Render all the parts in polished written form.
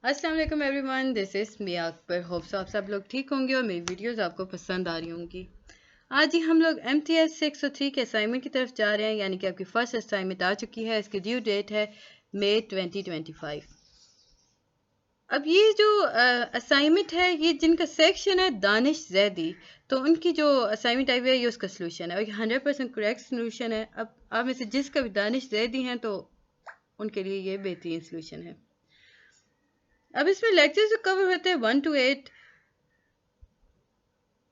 अस्सलाम वालेकुम everyone, this is me Akbar. Hope so आप सब लोग ठीक होंगे और मेरी वीडियोस आपको पसंद आ रही होंगी। आज ही हम लोग MTS 603 के असाइनमेंट की तरफ जा रहे हैं, यानी कि आपकी फर्स्ट असाइनमेंट आ चुकी है। इसकी ड्यू डेट है मई 2025। अब ये जो असाइनमेंट है, ये जिनका सेक्शन है दानिश जैदी, तो उनकी जो असाइनमेंट आई हुई है ये उसका सोल्यूशन है और ये 100% करेक्ट सोल्यूशन है। अब आप में से जिसका भी दानिश जैदी हैं तो उनके लिए ये बेहतरीन सोल्यूशन है। अब इसमें लेक्चर्स जो कवर होते हैं 1 to 8,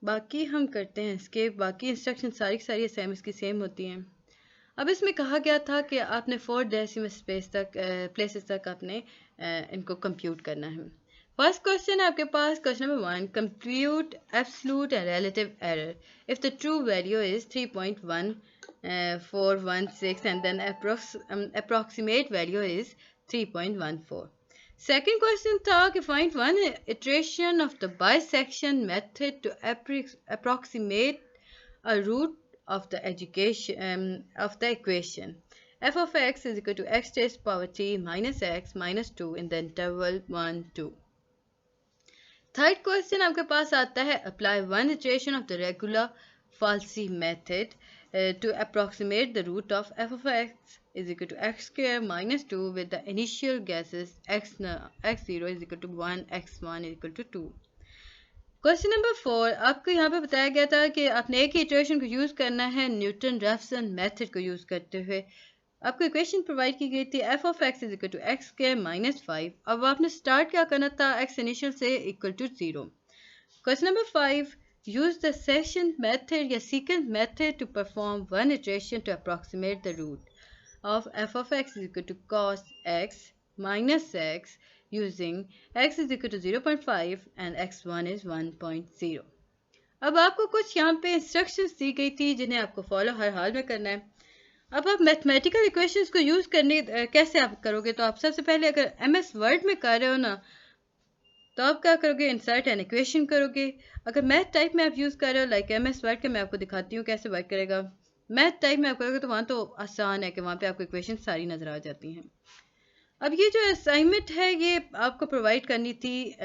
बाकी हम करते हैं इसके बाकी इंस्ट्रक्शन सारी की सारी असाइनमेंट्स की सेम होती हैं। अब इसमें कहा गया था कि आपने 4 डेसिमल स्पेस तक प्लेसेस तक आपने इनको कंप्यूट करना है। फर्स्ट क्वेश्चन है आपके पास, question number 1, compute absolute and relative error if the true value is 3.1416 and then approximate value is 3.14। Second question था कि find one iteration of the bisection method to approximate a root of the equation f of x is equal to x raised to power 3 minus x minus 2 in the interval 1 2. Third question आपके पास आता है, apply one iteration of the regular falsy method to approximate the root of f of x is equal to x square minus 2 with the initial guesses x0 is equal to 1, x1 is equal to 2. Question number 4, आपको यहाँ पे बताया गया था कि आपने एक ही iteration को यूज़ करना है न्यूटन रैफसन मेथड को यूज़ करते हुए। आपको इक्वेशन प्रोवाइड की गई थी f of x is equal to x square minus 5। अब आपने स्टार्ट क्या करना था, x इनिशियल से equal to 0। Question number 5, use the section method या sequence method to perform one iteration to approximate the root of f of x is equal to cos x minus x using x is equal to 0.5 and x1 is 1.0। अब आपको कुछ यहाँ पे instructions दी गई थी जिन्हें आपको फॉलो हर हाल में करना है। अब आप मैथमेटिकल इक्वेशंस को यूज़ करने कैसे आप करोगे, तो आप सबसे पहले अगर MS वर्ड में कर रहे हो ना, तो आप क्या करोगे, इंसर्ट एन इक्वेशन करोगे। अगर मैथ टाइप में आप यूज़ कर रहे हो लाइक MS वर्ड के, मैं आपको दिखाती हूँ कैसे वर्क करेगा। मैथ टाइप में आप करोगे तो वहाँ तो आसान है कि वहाँ पे आपको इक्वेशन सारी नज़र आ जाती हैं। अब ये जो असाइनमेंट है ये आपको प्रोवाइड करनी थी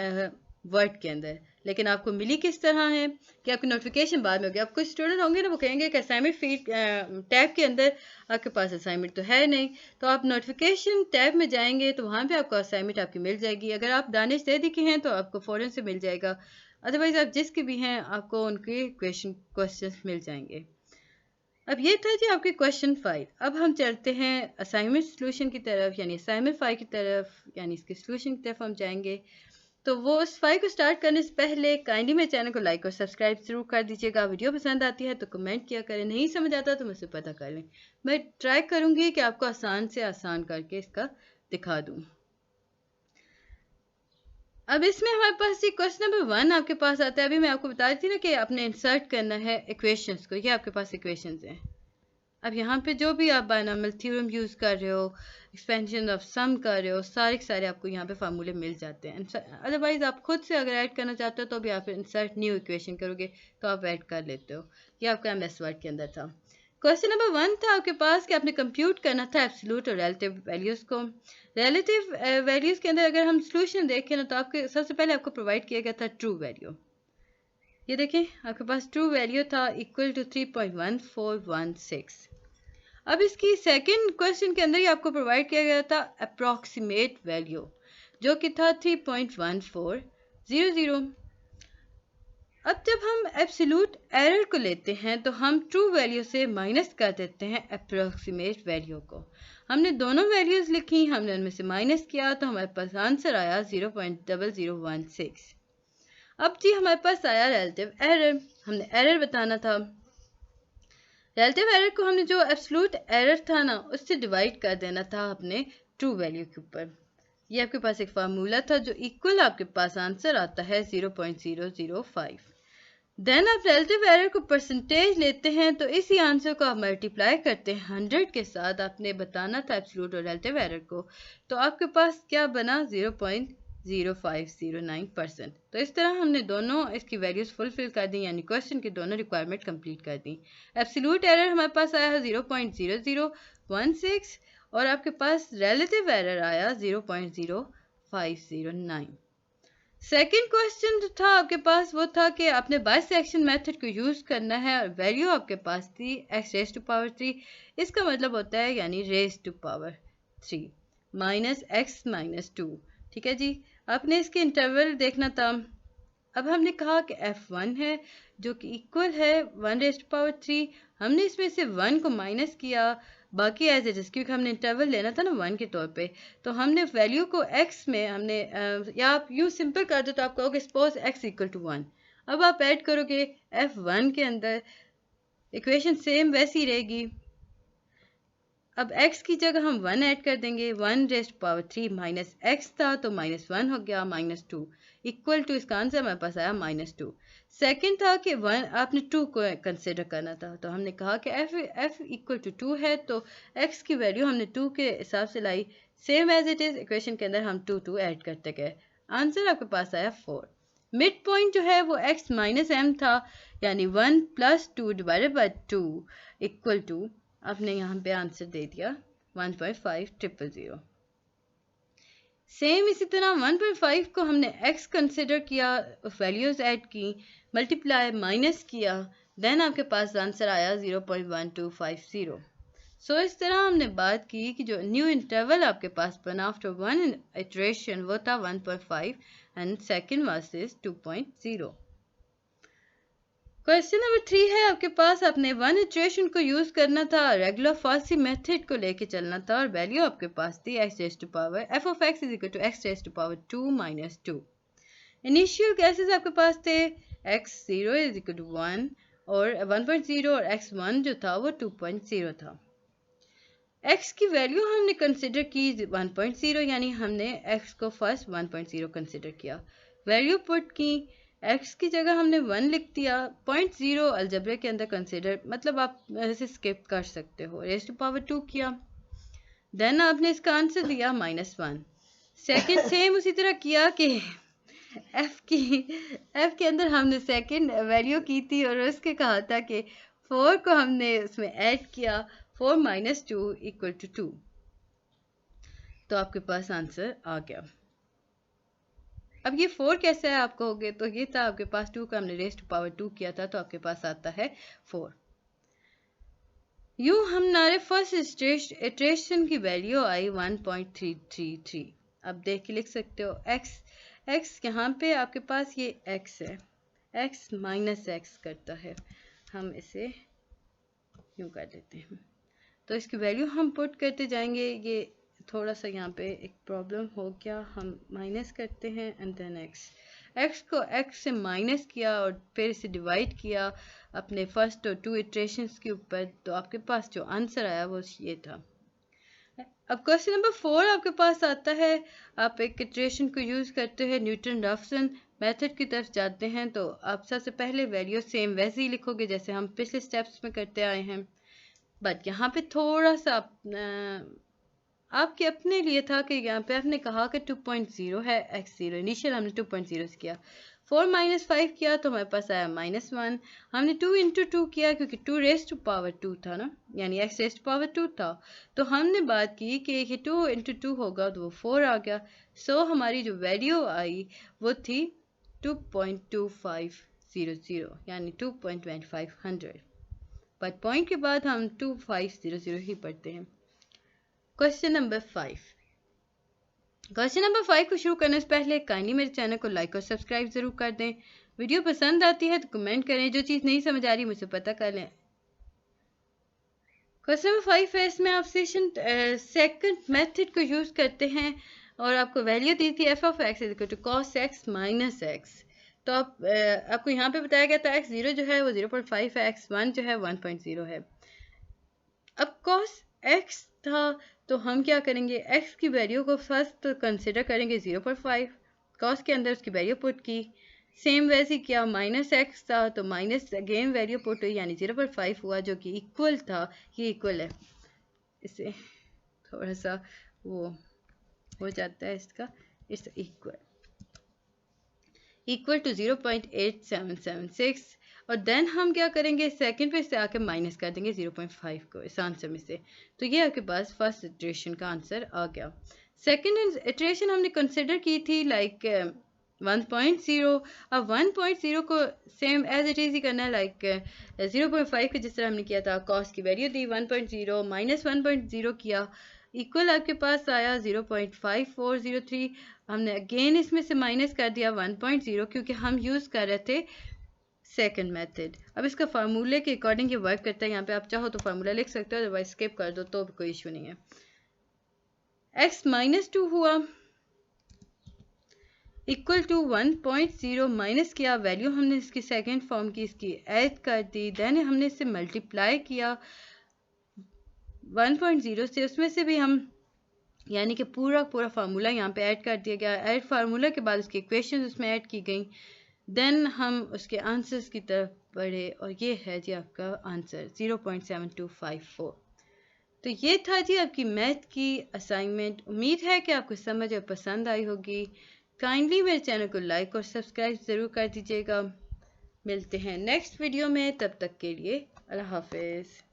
वर्ड के अंदर, लेकिन आपको मिली किस तरह है कि आपकी नोटिफिकेशन बाद में होगी। अब कुछ स्टूडेंट होंगे ना, वो कहेंगे कि असाइनमेंट फीड टैब के अंदर आपके पास असाइनमेंट तो है नहीं, तो आप नोटिफिकेशन टैब में जाएंगे तो वहाँ पे आपको असाइनमेंट आपकी मिल जाएगी। अगर आप दानिश जैदी के हैं तो आपको फ़ौरन से मिल जाएगा, अदरवाइज़ आप जिसके भी हैं आपको उनके क्वेश्चन मिल जाएंगे। अब ये था जी आपके क्वेश्चन 5। अब हम चलते हैं असाइनमेंट सॉल्यूशन की तरफ, यानी असाइनमेंट 5 की तरफ, यानी इसके सॉल्यूशन की तरफ हम जाएंगे। तो वो उस 5 को स्टार्ट करने से पहले काइंडली मेरे चैनल को लाइक और सब्सक्राइब जरूर कर दीजिएगा। वीडियो पसंद आती है तो कमेंट किया करें, नहीं समझ आता तो मुझसे पता कर लें। मैं ट्राई करूँगी कि आपको आसान से आसान करके इसका दिखा दूँ। अब इसमें हमारे पास ये क्वेश्चन नंबर 1 आपके पास आता है। अभी मैं आपको बता रही थी ना कि आपने इंसर्ट करना है इक्वेशंस को, ये आपके पास इक्वेशंस हैं। अब यहाँ पे जो भी आप बायनॉमियल थ्योरम यूज़ कर रहे हो, एक्सपेंशन ऑफ सम कर रहे हो, सारे के सारे आपको यहाँ पे फार्मूले मिल जाते हैं। अदरवाइज आप खुद से अगर ऐड करना चाहते हो तो भी आप इंसर्ट न्यू इक्वेशन करोगे तो आप ऐड कर लेते हो। ये आपका MS वर्ड के अंदर था। क्वेश्चन नंबर 1 था आपके पास कि आपने कंप्यूट करना था एब्सोल्यूट और रिलेटिव वैल्यूज़ को। रिलेटिव वैल्यूज़ के अंदर अगर हम सोल्यूशन देखें ना, तो आपके सबसे पहले आपको प्रोवाइड किया गया था ट्रू वैल्यू। ये देखें आपके पास ट्रू वैल्यू था इक्वल टू 3.1416। अब इसकी सेकंड क्वेश्चन के अंदर ही आपको प्रोवाइड किया गया था अप्रॉक्सीमेट वैल्यू, जो कि था 3.1400। अब जब हम एब्सोल्यूट एरर को लेते हैं तो हम ट्रू वैल्यू से माइनस कर देते हैं अप्रॉक्सीमेट वैल्यू को। हमने दोनों वैल्यूज़ लिखी, हमने उनमें से माइनस किया तो हमारे पास आंसर आया 0.0016। अब जी हमारे पास आया रिलेटिव एरर, हमने एरर बताना था। रिलेटिव एरर को हमने जो एब्सोल्यूट एरर था ना, उससे डिवाइड कर देना था अपने ट्रू वैल्यू के ऊपर। ये आपके पास एक फार्मूला था जो इक्वल आपके पास आंसर आता है 0.005। देन आप रिलेटिव एरर को परसेंटेज लेते हैं तो इसी आंसर को आप मल्टीप्लाई करते हैं 100 के साथ। आपने बताना था एब्सोल्यूट और रिलेटिव एरर को, तो आपके पास क्या बना 0.0509%। तो इस तरह हमने दोनों इसकी वैल्यूज़ फुलफिल कर दी, यानी क्वेश्चन की दोनों रिक्वायरमेंट कंप्लीट कर दी। एब्सोल्यूट एरर हमारे पास आया है 0.0016 और आपके पास रिलेटिव एरर आया 0.05 2.509। सेकेंड क्वेश्चन जो था आपके पास वो था कि आपने बाइसेक्शन मेथड को यूज़ करना है और वैल्यू आपके पास थी x रेज टू पावर 3। इसका मतलब होता है यानी raise to power 3 minus x minus 2। ठीक है जी, आपने इसके इंटरवल देखना था। अब हमने कहा कि f1 है जो कि इक्वल है 1 रेज टू पावर 3। हमने इसमें से 1 को माइनस किया, बाकी एज इट इज, क्योंकि हमने इंटरवल लेना था ना 1 के तौर पे। तो हमने वैल्यू को x में हमने या आप यूँ सिंपल कर दो तो आप कहोगे सपोज x इक्वल टू 1। अब आप ऐड करोगे f1 के अंदर, इक्वेशन सेम वैसी रहेगी। अब x की जगह हम 1 ऐड कर देंगे, 1 raise to power 3 minus x था तो माइनस 1 हो गया, माइनस 2 इक्वल टू, इसका आंसर हमारे पास आया माइनस 2। सेकेंड था कि 1 आपने 2 को कंसिडर करना था, तो हमने कहा कि f इक्वल टू 2 है तो x की वैल्यू हमने 2 के हिसाब से लाई, same as it is equation के अंदर हम 2 ऐड करते गए। आंसर आपके पास आया 4। मिड पॉइंट जो है वो x माइनस m था, यानी 1 plus 2 divided by 2 equal to, आपने यहाँ पे आंसर दे दिया 1.5000। सेम इसी तरह 1.5 को हमने x कंसिडर किया, वैल्यूज ऐड की, मल्टीप्लाई माइनस किया, देन आपके पास आंसर आया 0.1250। सो इस तरह हमने बात की कि जो न्यू इंटरवल आपके पास बना आफ्टर 1 इटरेशन वो था 1.5 and second was this 2.0। Question number 3 है आपके पास, आपने 1 इटरेशन को यूज करना था, रेगुलर फॉसी मेथड को लेके चलना था और वैल्यू आपके पास थी x raise to power f of x is equal to x raise to power 2 minus 2। Initial cases आपके पास थे x0 इज इक्वल टू 1 और 1.0 और x1 जो था वो 2.0 था। x की वैल्यू हमने कंसिडर की 1.0, यानी हमने x को फर्स्ट 1.0 कंसिडर किया, वैल्यू पुट की, x की जगह हमने 1 लिख दिया, 0.0 अलजबरे के अंदर कंसिडर, मतलब आप ऐसे स्किप कर सकते हो, रेज टू पावर 2 किया, देन आपने इसका आंसर दिया -1। सेकंड सेम उसी तरह किया कि f के अंदर हमने सेकंड वैल्यू की थी और उसके कहा था कि 4 को हमने उसमें ऐड किया, 4 माइनस 2 इक्वल टू 2, तो आपके पास आंसर आ गया। अब ये 4 कैसे है आप कहोगे, तो ये था आपके पास 2 का हमने रेज टू पावर 2 किया था तो आपके पास आता है 4। यूँ हमारे फर्स्ट इटरेशन की वैल्यू आई 1.333। अब देख के लिख सकते हो x यहाँ पे आपके पास ये x है, x माइनस x करता है, हम इसे यूँ कर देते हैं, तो इसकी वैल्यू हम पुट करते जाएंगे। ये थोड़ा सा यहाँ पे एक प्रॉब्लम हो गया, हम माइनस करते हैं एंड देन x को x से माइनस किया और फिर इसे डिवाइड किया अपने फर्स्ट और 2 इटरेशंस के ऊपर, तो आपके पास जो आंसर आया वो ये था। अब क्वेश्चन नंबर 4 आपके पास आता है, आप एक इटरेशन को यूज़ करते हैं, न्यूटन रफसन मेथड की तरफ जाते हैं, तो आप सबसे पहले वैल्यू सेम वैसे ही लिखोगे जैसे हम पिछले स्टेप्स में करते आए हैं, बट यहाँ पे थोड़ा सा आपके अपने लिए था कि यहाँ पे आपने कहा कि 2.0 है x0, इनिशियल हमने 2.0 से किया, 4 माइनस 5 किया तो हमारे पास आया -1, हमने 2 इंटू 2 किया क्योंकि 2 रेज टू पावर 2 था ना, यानी x रेज टू पावर 2 था, तो हमने बात की कि ये 2 इंटू 2 होगा तो वो 4 आ गया। सो हमारी जो वैल्यू आई वो थी 2.2500, यानी 2.2500, बट पॉइंट के बाद हम 2500 ही पढ़ते हैं। Question number 5। क्वेश्चन नंबर 5 को शुरू करने से पहले काइंडली मेरे चैनल को लाइक और सब्सक्राइब जरूर कर दें, वीडियो पसंद आती है तो कमेंट करें, जो चीज़ नहीं समझ आ रही मुझसे पता कर लें। क्वेश्चन नंबर 5 है, इसमें आप सेकंड मेथड को यूज़ करते हैं और आपको वैल्यू दी थी f of x is equal to cos x minus x, तो आपको यहाँ पे बताया गया था x0 जो है वो 0.5 है, x1 जो है 1.0 है। अब cos x था तो हम क्या करेंगे, x की वैल्यू को फर्स्ट कंसिडर करेंगे 0.5, cos के अंदर उसकी वैल्यू पुट की, सेम वैसे किया, माइनस x था तो माइनस अगेन वैल्यू पुट हुई, यानी 0.5 हुआ जो कि इक्वल था, ये इक्वल है, इसे थोड़ा सा वो हो जाता है इसका, इट्स इक्वल टू 0.8776, और देन हम क्या करेंगे, सेकंड पे से आके माइनस कर देंगे 0.5 को इस आंसर में से, तो ये आपके पास फर्स्ट इटरेशन का आंसर आ गया। सेकेंड इटरेशन हमने कंसिडर की थी लाइक 1.0. अब 1.0 को सेम एज इट इज़ ही करना है लाइक 0.5 के जिस तरह हमने किया था. कॉस्ट की वैल्यू दी 1.0 माइनस 1.0 किया, इक्वल आपके पास आया 0.5403. हमने अगेन इसमें से माइनस कर दिया 1.0 क्योंकि हम यूज़ कर रहे थे सेकंड मेथड. अब इसका फार्मूले के अकॉर्डिंग ये वर्क करता है. यहाँ पे आप चाहो तो फार्मूला लिख सकते हो, अदरवाइज स्किप कर दो तो कोई इशू नहीं है. x माइनस 2 हुआ इक्वल टू 1.0 माइनस किया, वैल्यू हमने इसकी सेकेंड फॉर्म की इसकी ऐड कर दी, देन हमने इससे मल्टीप्लाई किया 1.0 से, उसमें से भी हम यानी कि पूरा फार्मूला यहाँ पे ऐड कर दिया गया. ऐड फार्मूला के बाद उसकी इक्वेशन उसमें ऐड की गई, देन हम उसके आंसर्स की तरफ बढ़े और ये है जी आपका आंसर 0.7254. तो ये था जी आपकी मैथ की असाइनमेंट. उम्मीद है कि आपको समझ और पसंद आई होगी. काइंडली मेरे चैनल को लाइक और सब्सक्राइब ज़रूर कर दीजिएगा. मिलते हैं नेक्स्ट वीडियो में, तब तक के लिए अल्लाह हाफिज़.